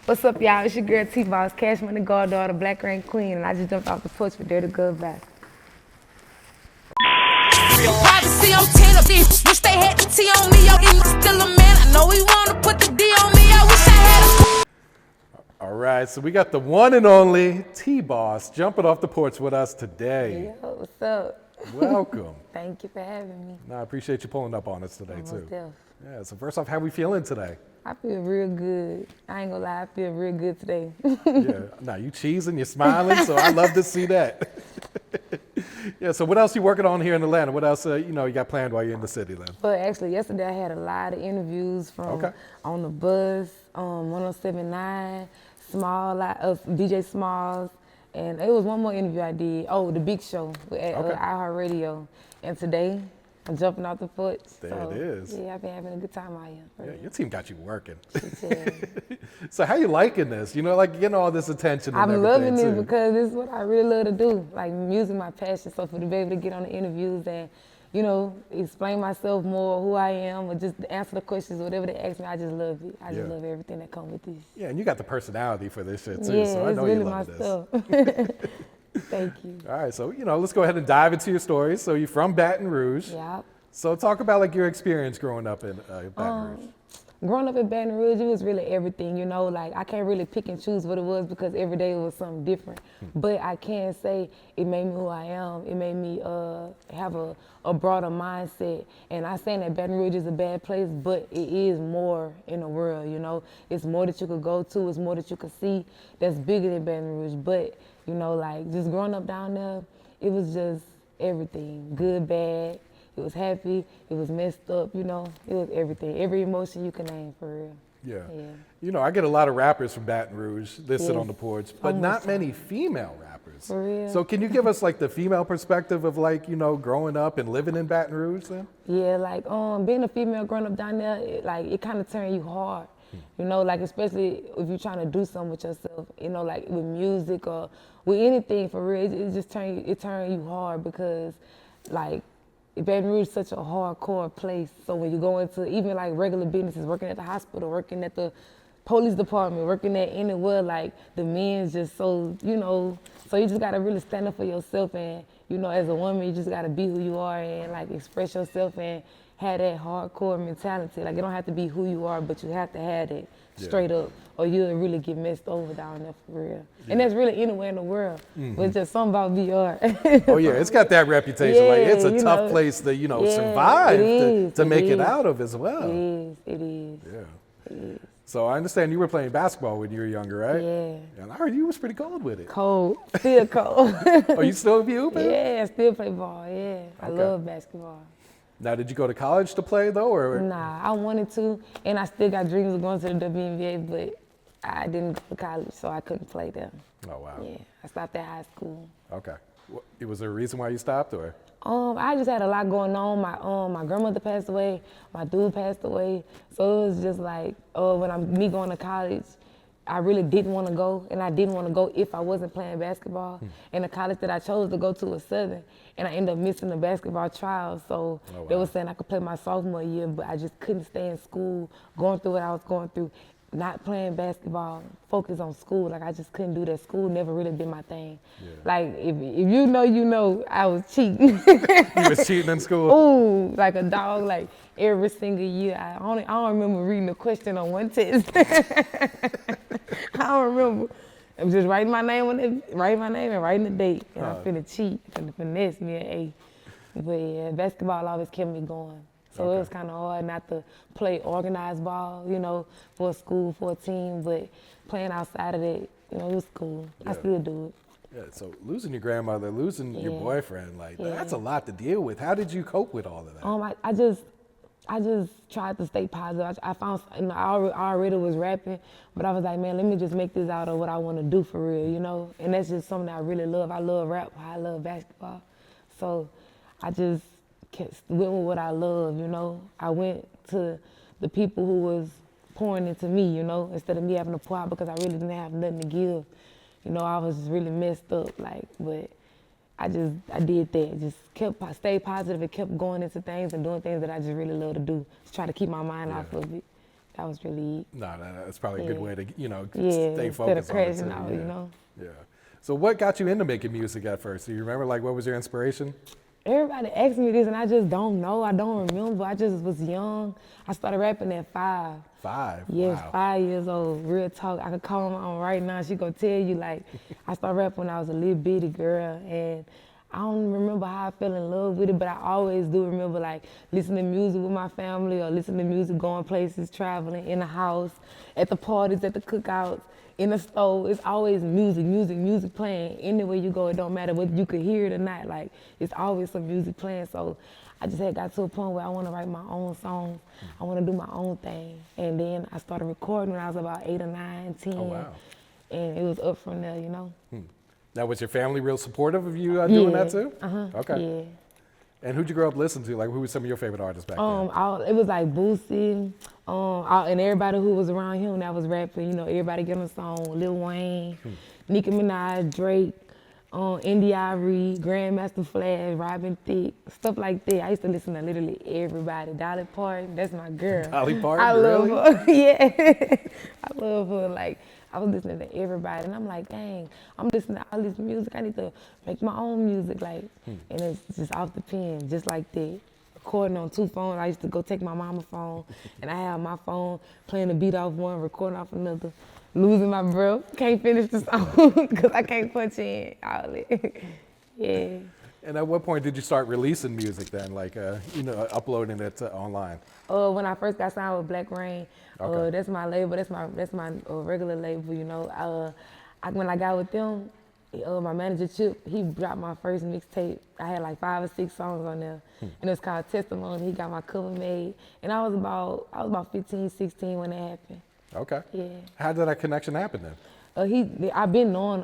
What's up, y'all? It's your girl TBoss, Cash Money Goddaughter, Black Rain Queen, and I just jumped off the porch with Dirty Good Back. Privacy, I'm 10 of this. Wish they had the T on me. I'm still a man. I know he wanna put the D on me. I wish I had a. All right, so we got the one and only TBoss jumping off the porch with us today. Yo, what's up? Welcome. Thank you for having me. No, I appreciate you pulling up on us today, Almost too. there. Yeah, so first off, how we feeling today? I feel real good. I ain't gonna lie, I feel real good today. Yeah, now you cheesing, you're smiling, so I love to see that. Yeah, so what else you working on here in Atlanta? What else, you got planned while you're in the city then? But actually, yesterday I had a lot of interviews from on the bus, 1079, DJ Smalls, and it was one more interview I did. Oh, the Big Show at iHeartRadio. And today, I'm jumping off the porch. There it is. Yeah, I've been having a good time out here. Yeah, your team got you working. Yeah. So how you liking this? Like getting all this attention and I'm everything loving too. it because this is what I really love to do. Like music, my passion. So for to be able to get on the interviews and, explain myself more, who I am, or just answer the questions, whatever they ask me, I just love it. I just love everything that comes with this. Yeah, and you got the personality for this shit too, Yeah, so I it's know really you my love stuff. Thank you. All right, so let's go ahead and dive into your story. So you're from Baton Rouge. Yep. So talk about like your experience growing up in Baton Rouge. Growing up in Baton Rouge, it was really everything, like I can't really pick and choose what it was because every day it was something different. But I can say it made me who I am. It made me have a broader mindset. And I'm saying that Baton Rouge is a bad place, but it is more in the world, It's more that you could go to, it's more that you could see that's bigger than Baton Rouge. But, like just growing up down there, it was just everything, good, bad. It was happy, it was messed up, it was everything. Every emotion you can name, for real. Yeah. I get a lot of rappers from Baton Rouge that sit on the porch, but not many female rappers. For real. So can you give us like the female perspective of like, growing up and living in Baton Rouge then? Yeah, like being a female growing up down there, it kind of turned you hard. Like especially if you're trying to do something with yourself, like with music or with anything for real, it just turn you hard because like Baton Rouge is such a hardcore place. So when you go into even like regular businesses, working at the hospital, working at the police department, working at anywhere, like the men's just so, so you just gotta really stand up for yourself and, as a woman, you just gotta be who you are and like express yourself and have that hardcore mentality. Like it don't have to be who you are, but you have to have it straight up or you'll really get messed over down there for real. Yeah. And that's really anywhere in the world, but it's just something about VR. Oh yeah, it's got that reputation. Like it's a tough place to, survive to make it out of as well. It is. Yeah. It is. So I understand you were playing basketball when you were younger, right? Yeah. And I heard you was pretty cold with it. Cold, still cold. Oh, you still be hooping? Yeah, I still play ball, yeah. I love basketball. Now, did you go to college to play though, or? Nah, I wanted to, and I still got dreams of going to the WNBA, but I didn't go to college, so I couldn't play there. Oh, wow. Yeah, I stopped at high school. Okay. Was there a reason why you stopped, or? I just had a lot going on. My grandmother passed away, my dude passed away, so it was just like, me going to college, I really didn't want to go, and I didn't want to go if I wasn't playing basketball. And the college that I chose to go to was Southern, and I ended up missing the basketball trials. So they were saying I could play my sophomore year, but I just couldn't stay in school, going through what I was going through, not playing basketball, focus on school. Like I just couldn't do that. School never really been my thing. Yeah. Like if you know, I was cheating. You was cheating in school? Ooh, like a dog, like every single year. I don't remember reading a question on one test. I don't remember. I was just writing my name and writing the date. And I'm finna cheat, finna finesse me an A. But yeah, basketball always kept me going. So it was kind of hard not to play organized ball, for a school, for a team, but playing outside of it, it was cool. Yeah. I still do it. Yeah, so losing your grandmother, losing your boyfriend, that's a lot to deal with. How did you cope with all of that? I just tried to stay positive. I found, I already was rapping, but I was like, man, let me just make this out of what I want to do for real, And that's just something that I really love. I love rap, I love basketball. So I just went with what I love, I went to the people who was pouring into me, instead of me having to pour out because I really didn't have nothing to give. I was just really messed up, but I did that. Just stayed positive and kept going into things and doing things that I just really love to do. Just try to keep my mind off of it. That was really it. No, that's probably a good way to, Yeah, stay instead focused on of it crashing too. out, Yeah. Yeah. So what got you into making music at first? Do you remember, like, what was your inspiration? Everybody asks me this, and I just don't know. I don't remember. I just was young. I started rapping at 5. 5? Yes, Wow. 5 years old. Real talk. I could call my mom right now. She gonna tell you, like, I started rapping when I was a little bitty girl, and I don't remember how I fell in love with it, but I always do remember, like, listening to music with my family or listening to music, going places, traveling, in the house, at the parties, at the cookouts, in the store. It's always music playing. Anywhere you go, it don't matter whether you could hear it or not. Like, it's always some music playing. So I just had got to a point where I want to write my own songs. I want to do my own thing. And then I started recording when I was about 8 or 9, 10. Oh, wow. And it was up from there, Now, was your family real supportive of you doing that too? Okay. Yeah. And who'd you grow up listening to? Like, who were some of your favorite artists back then? It was like Boosie, and everybody who was around him that was rapping, everybody getting a song. Lil Wayne, Nicki Minaj, Drake, Indy Ivory, Grandmaster Flash, Robin Thicke, stuff like that. I used to listen to literally everybody. Dolly Parton, that's my girl. Dolly Parton, I really? love her. Yeah, I love her. Like, I was listening to everybody, and I'm like, dang, I'm listening to all this music. I need to make my own music, like, and it's just off the pen, just like that. Recording on 2 phones. I used to go take my mama's phone, and I have my phone playing the beat off one, recording off another, losing my breath, can't finish the song because I can't punch in all it. Yeah. And at what point did you start releasing music then, like, uploading it online? When I first got signed with Black Rain, Okay. that's my label. That's my regular label. When I got with them, my manager Chip, he dropped my first mixtape. I had like 5 or 6 songs on there, and it's called Testimony. He got my cover made, and I was about 15, 16 when it happened. Okay. Yeah. How did that connection happen then? I had been knowing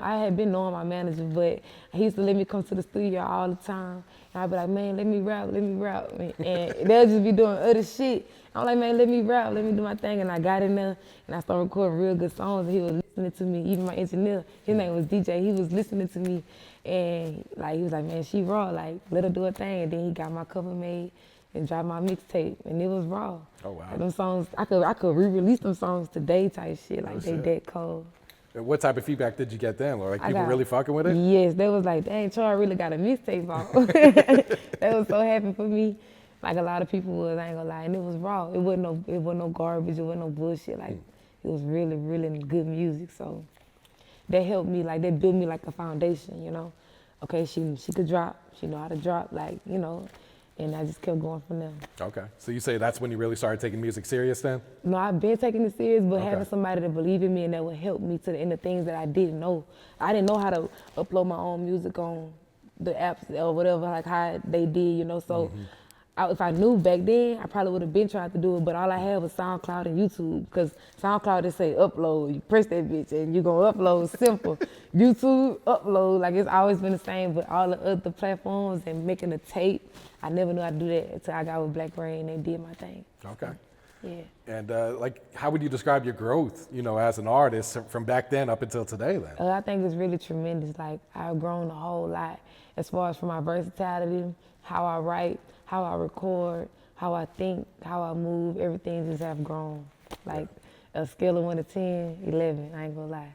my manager, but he used to let me come to the studio all the time. And I'd be like, man, let me rap. And they'll just be doing other shit. I'm like, man, let me rap, let me do my thing. And I got in there, and I started recording real good songs, and he was listening to me. Even my engineer, his name was DJ, he was listening to me. And like, he was like, man, she raw, like, let her do her thing. And then he got my cover made and dropped my mixtape, and it was raw. Oh, wow. Like, them songs, I could re-release them songs today type shit, like, they shit. that cold. And what type of feedback did you get then? Or, like, I people got- really fucking with it? Yes, they was like, dang, Troy really got a mixtape out. They was so happy for me. Like a lot of people was, I ain't gonna lie, and it was raw. It wasn't no garbage, it wasn't no bullshit. Like, it was really, really good music. So that helped me, like, that built me like a foundation, Okay, she could drop, she know how to drop, like, and I just kept going from there. Okay. So you say that's when you really started taking music serious then? No, I've been taking it serious, but Okay. having somebody to believe in me and that would help me in the things that I didn't know. I didn't know how to upload my own music on the apps or whatever, like how they did, So if I knew back then, I probably would have been trying to do it, but all I had was SoundCloud and YouTube, because SoundCloud, they say upload, you press that bitch and you're gonna upload, simple. YouTube, upload, like it's always been the same, but all the other platforms and making a tape, I never knew how to do that until I got with Black Rain and did my thing. Okay. Yeah. And how would you describe your growth, as an artist from back then up until today then? I think it's really tremendous. Like, I've grown a whole lot as far as from my versatility, how I write, how I record, how I think, how I move, everything just have grown. Like, a scale of 1 to 10, 11, I ain't gonna lie.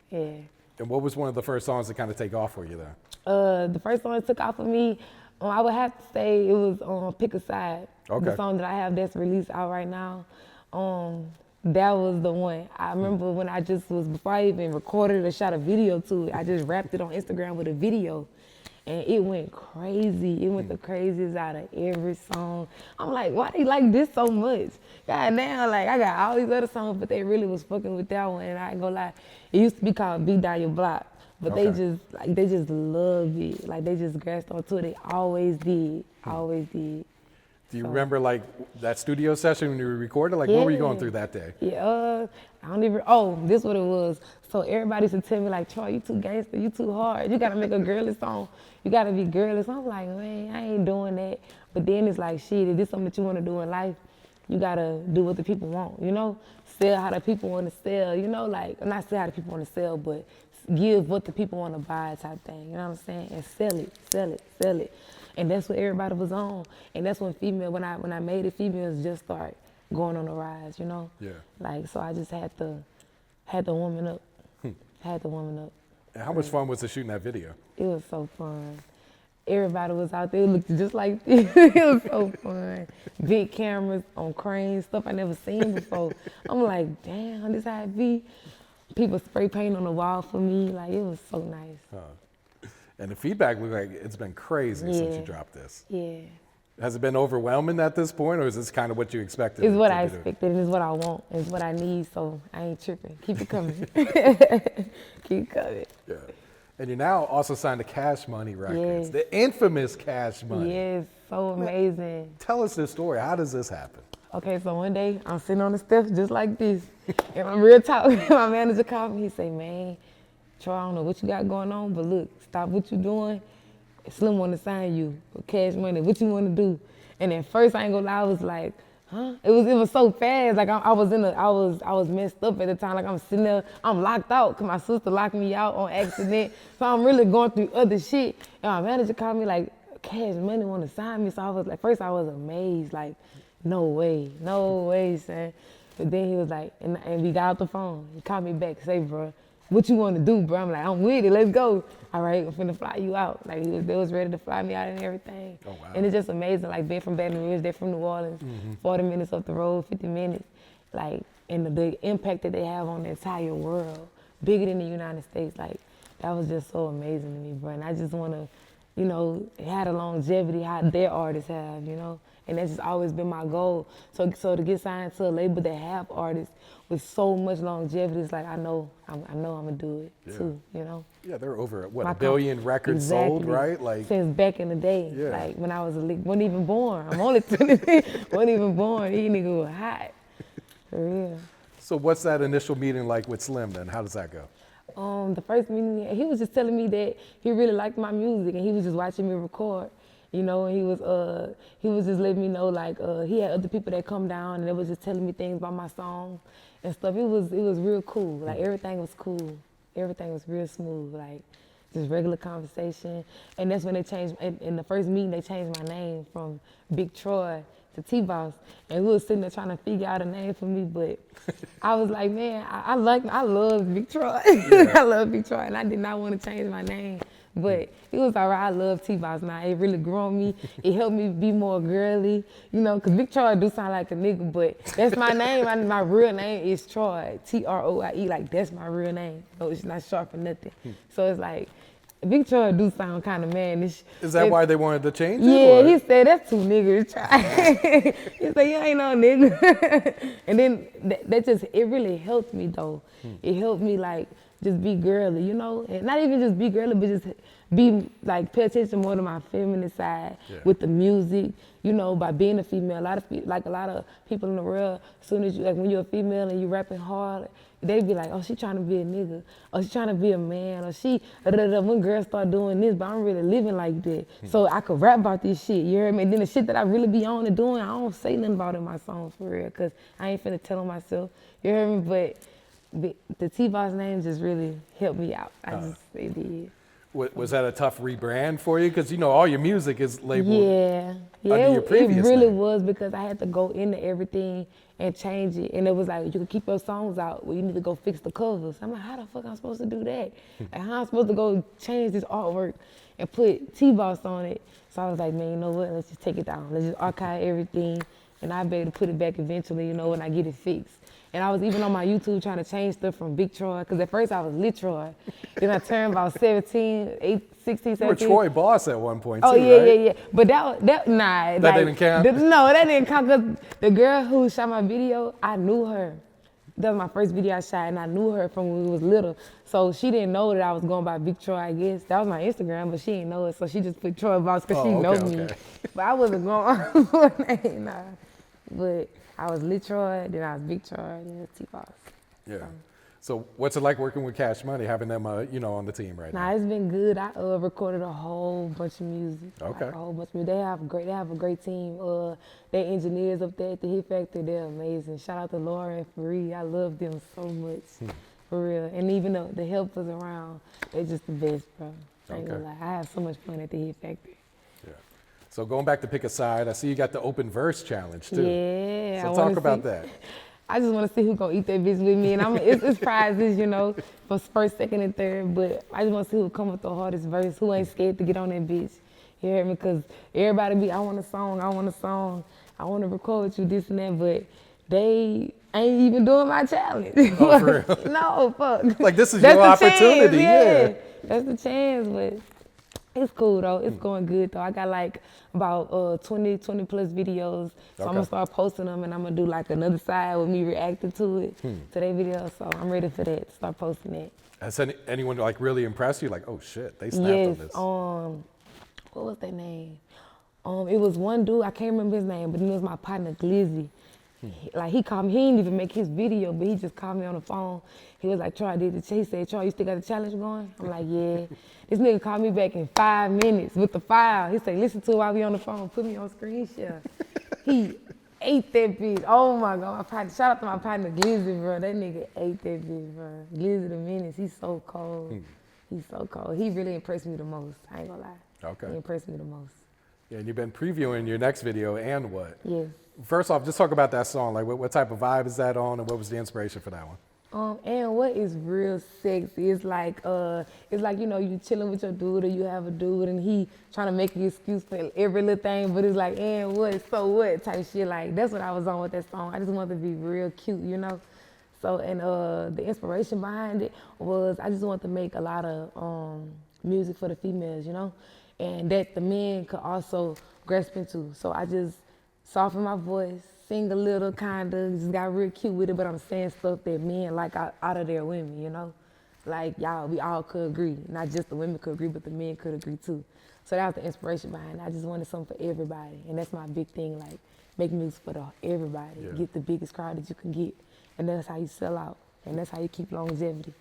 Yeah. And what was one of the first songs to kind of take off for you then? The first song that took off for me, I would have to say it was Pick a Side. Okay. The song that I have that's released out right now. That was the one. I remember when before I even recorded it or shot a video to it, I just rapped it on Instagram with a video. And it went crazy. It went the craziest out of every song. I'm like, why they like this so much? God damn, like, I got all these other songs, but they really was fucking with that one. And I ain't gonna lie, it used to be called Beat Down Your Block. But Okay. they just love it. Like, they just grasped onto it. They always did. Always did. Do you remember like that studio session when you recorded? Like, what were you going Yeah. through that day? Yeah, this what it was. So everybody used to tell me, like, Troy, you too gangster, you too hard. You gotta make a girly song. You gotta be girly. So I'm like, man, I ain't doing that. But then it's like, shit, if this something that you wanna do in life, you gotta do what the people want, Sell how the people wanna sell, like, not sell how the people wanna sell, but give what the people wanna buy type thing, you know what I'm saying? And sell it. And that's what everybody was on. And that's when I made it, females just start going on the rise, you know? Yeah. Like, so I just had to warm it up. Had to warm it up. And how much fun was it shooting that video? It was so fun. Everybody was out there looking just like this. It was so fun. Big cameras on cranes, stuff I never seen before. I'm like, damn, this how it be. People spray paint on the wall for me. Like, it was so nice. And the feedback looked like it's been crazy since you dropped this. Yeah. Has it been overwhelming at this point, or is this kind of what you expected? It's what I expected, and it's what I want, and it's what I need, so I ain't tripping. Keep it coming. Keep coming. Yeah. And you're now also signed to Cash Money Records, Yes. the infamous Cash Money. Yes, so amazing. Tell us this story. How does this happen? Okay, so one day I'm sitting on the steps just like this, and I'm real talk. My manager called me. He say, "Man, Troy, I don't know what you got going on, but look, stop what you doing. Slim want to sign you for Cash Money. What you want to do?" And at first, I ain't gonna lie, I was like, "Huh?" It was so fast. Like I was messed up at the time. Like I'm sitting there, I'm locked out because my sister locked me out on accident. So I'm really going through other shit. And my manager called me like, "Cash Money want to sign me." So I was like, first I was amazed, like, no way, son. But then he was like, and we got off the phone. He called me back, say, "Bro, what you want to do, bro?" I'm like, "I'm with it, let's go." "All right, I'm finna fly you out." Like, they was ready to fly me out and everything. Oh, wow. And it's just amazing, like being from Baton Rouge, they're from New Orleans, 40 minutes up the road, 50 minutes. Like, and the impact that they have on the entire world, bigger than the United States, like, that was just so amazing to me, bro. And I just wanna, you know, have the longevity how their artists have, you know? And that's just always been my goal. So to get signed to a label that have artists with so much longevity, it's like I know I'm gonna do it too, you know. Yeah, they're over what, My 1 billion records sold, Exactly. right? Like, since back in the day, Yeah. like when I wasn't even born. I'm only 20, wasn't even born. These niggas were hot, for real. so what's that initial meeting like with Slim then? How does that go? The first meeting, he was just telling me that he really liked my music and he was just watching me record, you know, and he was just letting me know, like, he had other people that come down and they was just telling me things about my song and stuff. It was real cool. Like, everything was cool. Everything was real smooth, like just regular conversation. And that's when they changed, in the first meeting, they changed my name from Bigg Troye to TBoss. And we was sitting there trying to figure out a name for me, but I was like, man, I love Bigg Troye. I love Bigg Troye, and I did not want to change my name. But it was all right. I love TBoss now. It really grew on me. It helped me be more girly, you know, because Bigg Troye do sound like a nigga, but that's my name. My real name is Troye, Troye. Like, that's my real name. No, it's not short for nothing. So it's like, Bigg Troye do sound kind of mannish. Is that why they wanted to change it? Yeah, or? he said, "That's too nigga to try." He said, "You ain't no nigga." And then it really helped me though. It helped me, like, just be girly, you know? And not even just be girly, but just be, like, pay attention more to my feminine side with the music, you know, by being a female. A lot of people in the world, as soon as you, like, when you're a female and you rapping hard, they be like, "Oh, she trying to be a nigga, or she trying to be a man, or she, when girls start doing this, but I'm really living like that. So I could rap about this shit, you hear me? And then the shit that I really be on and doing, I don't say nothing about it in my songs for real, because I ain't finna tell on myself, you hear me? But the TBoss name just really helped me out. It did. Was that a tough rebrand for you? Because, you know, all your music is labeled under your previous it really name. was, because I had to go into everything and change it. And it was like, you can keep your songs out, well, you need to go fix the covers. I'm like, how the fuck I'm supposed to do that? Like, how I'm supposed to go change this artwork and put TBoss on it? So I was like, man, you know what? Let's just take it down. Let's just archive everything, and I'll be able to put it back eventually, you know, when I get it fixed. And I was even on my YouTube trying to change stuff from Bigg Troye, because at first I was Lit Troye. Then I turned about 16, 17. You were Troy Boss at one point, Oh, too, yeah, right? yeah. But that nah. That didn't count? No, that didn't count, because the girl who shot my video, I knew her. That was my first video I shot, and I knew her from when we was little. So she didn't know that I was going by Bigg Troye, I guess. That was my Instagram, but she didn't know it, so she just put Troy Boss because she know me. But I wasn't going for a name, nah. But I was Lit Troye, then I was Bigg Troye, then TBoss. Yeah. So what's it like working with Cash Money, having them, you know, on the team right now? Nah, it's been good. I recorded a whole bunch of music. Okay. Like, a whole bunch of music. They have a great team. Their engineers up there at the Hit Factory, they're amazing. Shout out to Laura and Faree. I love them so much, for real. And even the helpers around, they're just the best, bro. I ain't gonna lie. I have so much fun at the Hit Factory. Yeah. So going back to pick a side, I see you got the open verse challenge too. Yeah. So talk about that. I just want to see who's gonna eat that bitch with me, and it's prizes, you know, for first, second, and third. But I just want to see who come with the hardest verse, who ain't scared to get on that bitch. You hear me? Because everybody be, I want a song, I want a song, I want to record with you, this and that, but they ain't even doing my challenge. Oh, for real? No, fuck. Like this is That's your the opportunity, chance, yeah. That's the chance, but it's cool though. It's going good though. I got like about 20 plus videos. So I'm gonna start posting them, and I'm gonna do like another side with me reacting to it, to their videos. So I'm ready for that. Start posting that. Has anyone like really impressed you? Like, oh shit, they snapped on this. What was their name? It was one dude, I can't remember his name, but it was my partner Glizzy. Like he called me, he didn't even make his video, but he just called me on the phone. He was like, Troy, he said, Troy, you still got the challenge going? I'm like, yeah. This nigga called me back in 5 minutes with the file. He said, listen to it while we on the phone, put me on screen share. He ate that bitch. Oh my God, shout out to my partner Glizzy, bro. That nigga ate that bitch, bro. Glizzy the Menace, he's so cold. He's so cold. He really impressed me the most, I ain't gonna lie. Okay. He impressed me the most. Yeah, and you've been previewing your next video, And What? Yes. First off, just talk about that song. Like, what type of vibe is that on, and what was the inspiration for that one? And What is real sexy. It's like you know, you chilling with your dude, or you have a dude, and he trying to make an excuse for every little thing, but it's like, and what, so what, type shit. Like that's what I was on with that song. I just wanted to be real cute, you know. So and the inspiration behind it was I just wanted to make a lot of music for the females, you know, and that the men could also grasp into. So I just soften my voice, sing a little, kinda, just got real cute with it, but I'm saying stuff that men like out of their women, you know? Like, y'all, we all could agree. Not just the women could agree, but the men could agree too. So that was the inspiration behind it. I just wanted something for everybody. And that's my big thing, like, make music for everybody. Yeah. Get the biggest crowd that you can get. And that's how you sell out. And that's how you keep longevity.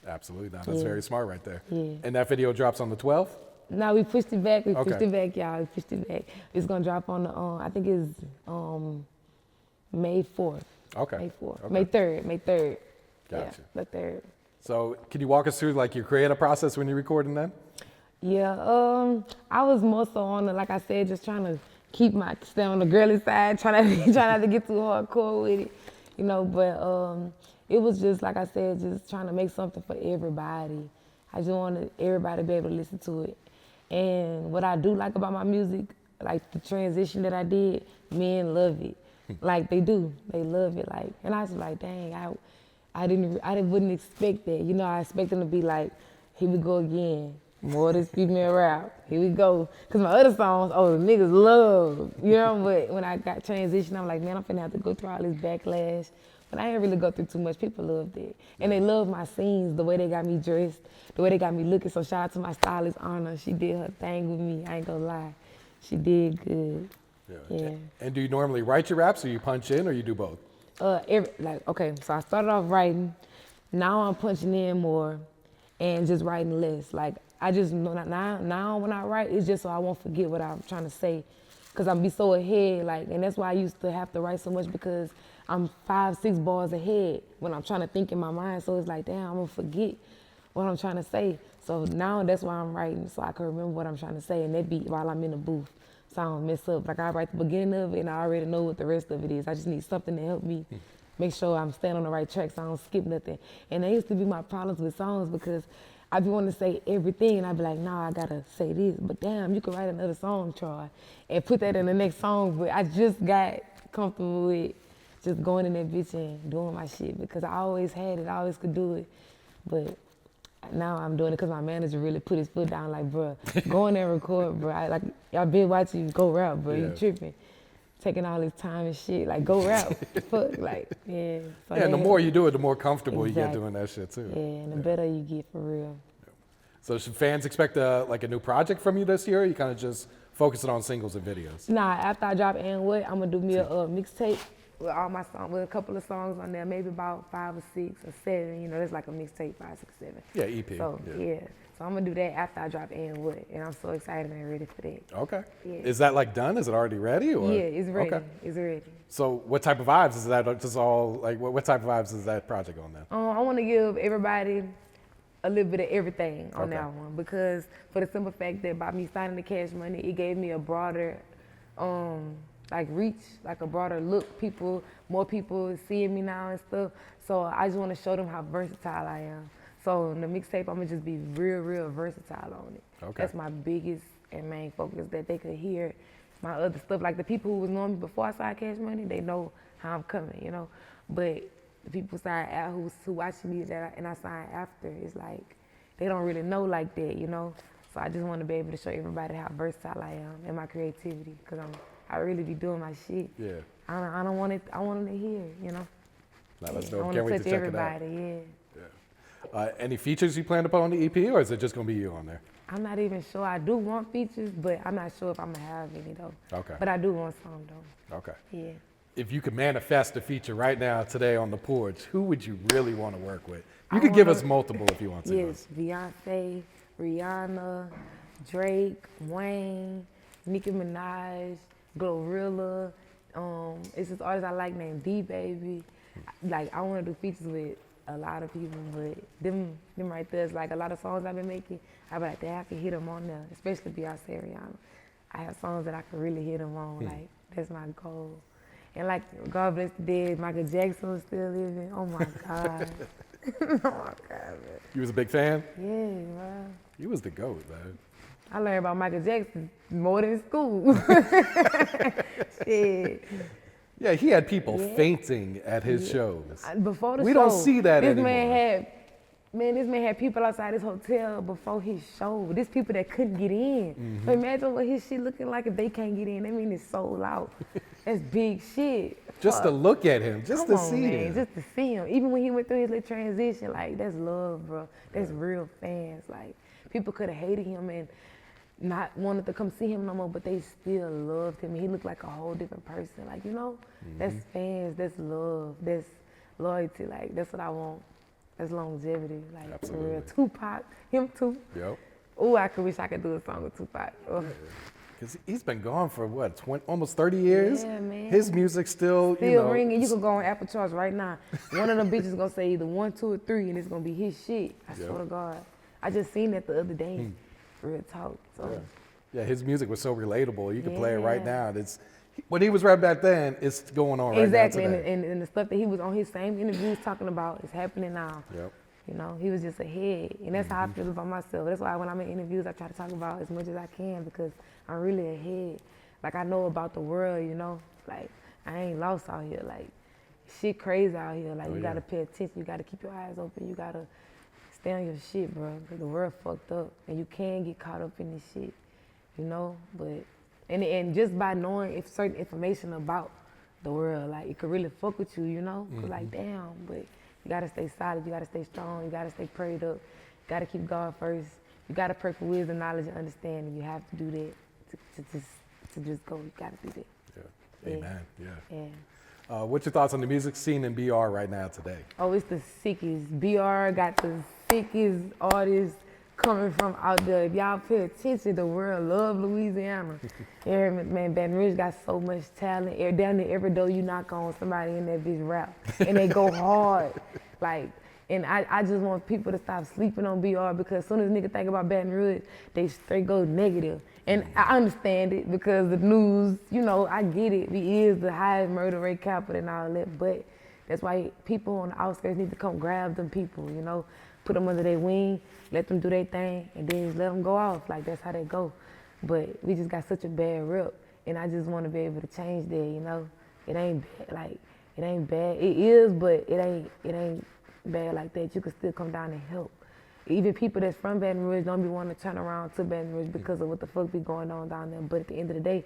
Absolutely. That's very smart right there. Yeah. And that video drops on the 12th? No, we pushed it back. Pushed Okay. it back, y'all. We pushed it back. It's gonna drop on the I think it's May 4th. Okay. May 4th. Okay. May 3rd. May 3rd. Gotcha. Yeah, the 3rd. So can you walk us through like your creative process when you're recording that? Yeah, I was more so on the, like I said, just trying to stay on the girly side, try not to get too hardcore with it, you know, but it was just, like I said, just trying to make something for everybody. I just wanted everybody to be able to listen to it. And what I do like about my music, like the transition that I did, men love it. Like they do, they love it. Like, and I was like, dang, I wouldn't expect that. You know, I expect them to be like, here we go again, more of this female rap. Here we go. Cause my other songs, oh, the niggas love, you know. But when I got transitioned, I'm like, man, I'm finna have to go through all this backlash. But I didn't really go through too much. People loved it. And they loved my scenes, the way they got me dressed, the way they got me looking. So shout out to my stylist, Anna. She did her thing with me. I ain't gonna lie. She did good. Yeah. And do you normally write your raps, or you punch in, or you do both? Okay, so I started off writing. Now I'm punching in more and just writing less. Like, I just, now when I write, it's just so I won't forget what I'm trying to say. Cause I'm be so ahead, like, and that's why I used to have to write so much, because I'm 5-6 bars ahead when I'm trying to think in my mind. So it's like, damn, I'm gonna forget what I'm trying to say. So now that's why I'm writing, so I can remember what I'm trying to say, and that be while I'm in the booth, so I don't mess up. Like, I write the beginning of it, and I already know what the rest of it is. I just need something to help me make sure I'm staying on the right track, so I don't skip nothing. And that used to be my problems with songs, because I be wanting to say everything, and I be like, nah, I gotta say this. But damn, you could write another song, Troy, and put that in the next song. But I just got comfortable with just going in that bitch and doing my shit, because I always had it, I always could do it. But now I'm doing it because my manager really put his foot down, like, bruh, go in there and record, bruh. Like, y'all been watching you go rap, bruh, you tripping. Taking all this time and shit, like, go rap. Fuck, like, yeah. So Yeah, and the more you do it, the more comfortable you get Exactly. doing that shit too. Yeah, and the better you get, for real. So should fans expect a new project from you this year, or you kind of just focusing on singles and videos? Nah, after I drop And What, I'm gonna do me a mixtape with all my songs, with a couple of songs on there, maybe about 5 or 6 or 7. You know, that's like a mixtape, 5, 6, 7. Yeah, EP. So yeah. So I'm gonna do that after I drop And What, and I'm so excited and ready for that. Okay. Yeah. Is that like done? Is it already ready? Or? Yeah, it's ready. Okay. It's ready. So what type of vibes is that? Just all like what type of vibes is that project on then? I want to give everybody a little bit of everything on Okay. that one, because for the simple fact that by me signing the Cash Money, it gave me a broader like reach, like a broader look. More people seeing me now and stuff. So I just want to show them how versatile I am. So in the mixtape, I'm gonna just be real versatile on it. Okay. That's my biggest and main focus, that they could hear my other stuff. Like the people who was knowing me before I signed Cash Money, they know how I'm coming, you know. But the people who watching me and I signed after, it's like they don't really know like that, you know. So I just want to be able to show everybody how versatile I am and my creativity, because I really be doing my shit. Yeah. I don't want it. I want them to hear, you know. No, that's I dope. want Can't to wait touch to check it out. everybody. Yeah. Any features you plan to put on the EP, or is it just gonna be you on there? I'm not even sure. I do want features, but I'm not sure if I'm gonna have any though. Okay. But I do want some though. Okay. Yeah. If you could manifest a feature right now, today on the porch, who would you really want to work with? You I could give wanna- us multiple if you want to. Yes, Beyonce, Rihanna, Drake, Wayne, Nicki Minaj, Glorilla. It's this artist I like named D-Baby. Like, I want to do features with a lot of people, but them right there is like a lot of songs I've been making. I be like, I can hit them on there, especially Beyonce and Rihanna. I have songs that I can really hit them on. Like, that's my goal. And like, God bless the dead, Michael Jackson was still living. Oh my God. Oh my God, man. You was a big fan? Yeah, man. You was the GOAT, man. I learned about Michael Jackson more than school. Shit. Yeah, he had people fainting at his shows. Before the We show, don't see that this anymore. This man had people outside his hotel before his show. There's people that couldn't get in. Mm-hmm. So imagine what his shit looking like if they can't get in. That mean it's sold out. That's big shit. Just to Fuck. look at him, just Come to on, see man, him. just to see him. Even when he went through his little transition, like, that's love, bro. That's real fans. Like, people could have hated him and not wanted to come see him no more, but they still loved him. He looked like a whole different person. Like, you know, that's fans, that's love, that's loyalty. Like, that's what I want. That's longevity. Like, Absolutely. for real. Tupac, him too. Yep. Oh, I could wish I could do a song with Tupac. Oh. Because he's been gone for what, 20, almost 30 years? Yeah, man. His music still, you Still know. ringing. You can go on Apple Charts right now. One of them bitches gonna say either 1, 2, or 3, and it's gonna be his shit. I swear to God. I just seen that the other day. Real talk. So. Yeah, his music was so relatable. You can play it right Yeah. now. It's what he was right back then. It's going on right Exactly, now and, today. and the stuff that he was on his same interviews talking about is happening now. Yep. You know, he was just ahead, and that's how I feel about myself. That's why when I'm in interviews, I try to talk about as much as I can, because I'm really ahead. Like, I know about the world, you know. Like, I ain't lost out here. Like, shit crazy out here. Like, you gotta pay attention. You gotta keep your eyes open. You gotta stay on your shit, bro. Because the world fucked up, and you can get caught up in this shit, you know. But and just by knowing certain information about the world, like, it could really fuck with you, you know. 'Cause like, damn, but you gotta stay solid. You gotta stay strong. You gotta stay prayed up. You gotta keep God first. You gotta pray for wisdom, knowledge, and understanding. You have to do that to just go. You gotta do that. Yeah. Yeah. Amen. Yeah. Yeah. What's your thoughts on the music scene in BR right now today? Oh, it's the sickest. BR got the sickest artists coming from out there. If y'all pay attention, the world love Louisiana. Yeah, man, Baton Rouge got so much talent. Down there, every door you knock on, somebody in that bitch rap. And they go hard. Like, and I just want people to stop sleeping on BR, because as soon as niggas think about Baton Rouge, they straight go negative. And I understand it, because the news, you know, I get it. We is the highest murder rate capital and all that, but that's why people on the outskirts need to come grab them people, you know, put them under their wing, let them do their thing, and then just let them go off. Like, that's how they go. But we just got such a bad rep, and I just want to be able to change that, you know. It ain't bad, like, it ain't bad. It is, but it ain't bad like that. You can still come down and help. Even people that's from Baton Rouge don't be wanting to turn around to Baton Rouge because of what the fuck be going on down there. But at the end of the day,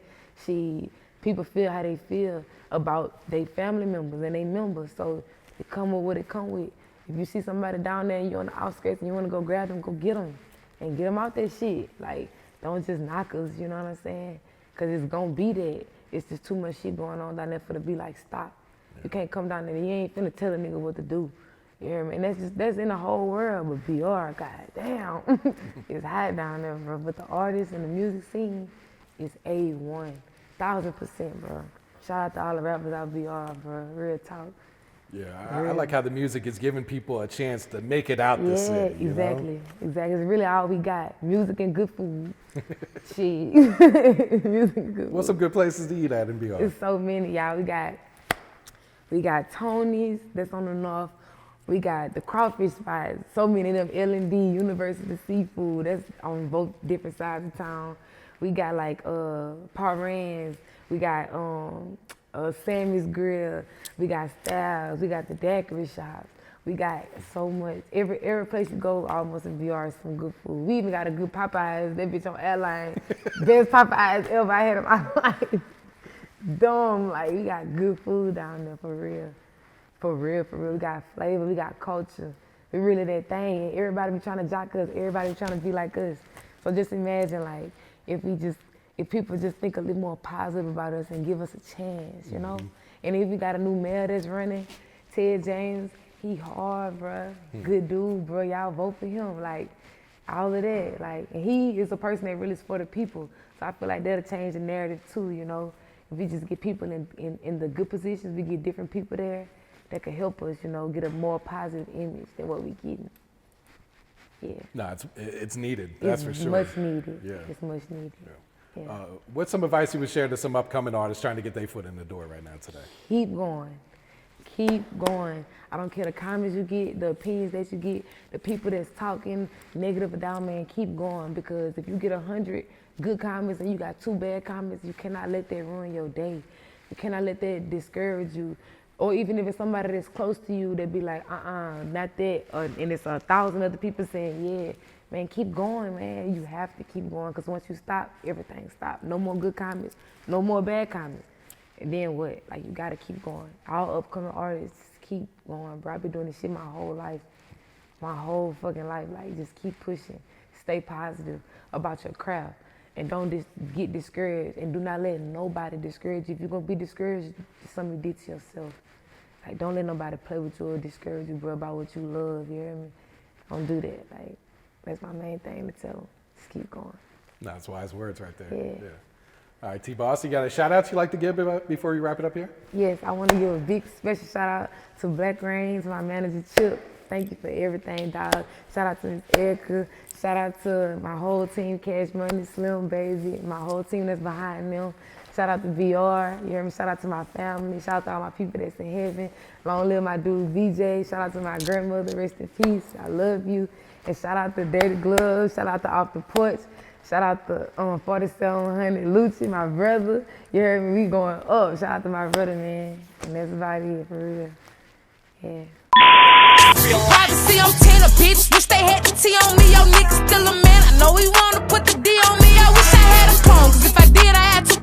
people feel how they feel about their family members and their members. So it come with what it come with. If you see somebody down there and you're on the outskirts and you want to go grab them, go get them and get them out that shit. Like, don't just knock us, you know what I'm saying? Because it's going to be that. It's just too much shit going on down there for to be like, stop. You can't come down there and you ain't finna tell a nigga what to do. You hear me? And that's in the whole world, but BR, goddamn, it's hot down there, bro. But the artists and the music scene is A1, 1000%, bro. Shout out to all the rappers out BR, bro. Real talk. Yeah, I like how the music is giving people a chance to make it out the city. You exactly. know? Exactly. It's really all we got. Music and good food. Shit. Music and good What's food. some good places to eat at in BR? It's so many, y'all. We got Tony's, that's on the north. We got the crawfish spots. So many of them, L&D, University Seafood. That's on both different sides of town. We got like Parans. We got Sammy's Grill. We got Styles. We got the daiquiri shops. We got so much. Every place you go, almost in BR, is some good food. We even got a good Popeyes. That bitch on airline. Best Popeyes ever I had in my life. Dumb, like we got good food down there for real. For real, for real. We got flavor, we got culture. We really that thing. Everybody be trying to jock us. Everybody be trying to be like us. So just imagine like if people just think a little more positive about us and give us a chance, you know? And if we got a new mayor that's running, Ted James, he hard, bruh. Good dude, bro. Y'all vote for him. Like, all of that. Like, and he is a person that really is for the people. So I feel like that'll change the narrative too, you know? If we just get people in the good positions, we get different people there that could help us, you know, get a more positive image than what we getting. Yeah. No, it's needed. That's for sure. It's much needed. Yeah. It's much needed. Yeah. Yeah. What's some advice you would share to some upcoming artists trying to get their foot in the door right now today? Keep going. Keep going. I don't care the comments you get, the opinions that you get, the people that's talking negative about, man, keep going. Because if you get 100 good comments and you got 2 bad comments, you cannot let that ruin your day. You cannot let that discourage you. Or even if it's somebody that's close to you that be like, not that. And it's 1,000 other people saying, yeah, man, keep going, man. You have to keep going, because once you stop, everything stops. No more good comments, no more bad comments. And then what? Like, you gotta keep going. All upcoming artists, keep going, bro. I've been doing this shit my whole life. My whole fucking life. Like, just keep pushing. Stay positive about your craft. And don't get discouraged. And do not let nobody discourage you. If you're gonna be discouraged, it's something you did to yourself. Like, don't let nobody play with you or discourage you, bro, about what you love, you hear me? Don't do that. Like, that's my main thing to tell them. Just keep going. No, that's wise words right there. Yeah. All right, TBoss, you got a shout out you like to give before you wrap it up here? Yes, I want to give a big special shout out to Black Rain, to my manager Chip. Thank you for everything, dog. Shout out to Miss Erica. Shout out to my whole team, Cash Money, Slim Baby, my whole team that's behind them. Shout out to VR, you hear me? Shout out to my family. Shout out to all my people that's in heaven. Long live my dude VJ. Shout out to my grandmother, rest in peace. I love you. And shout out to Dirty Gloves. Shout out to Off the Porch. Shout out to 4700 Lucci, my brother. You heard me? We going up. Shout out to my brother, man. And that's about it, for real. Yeah. Privacy, I'm 10 a bitch. Wish they had the T on me. Yo, niggas still a man. I know he wanna put the D on me. I wish I had a clone. Cause if I did, I had to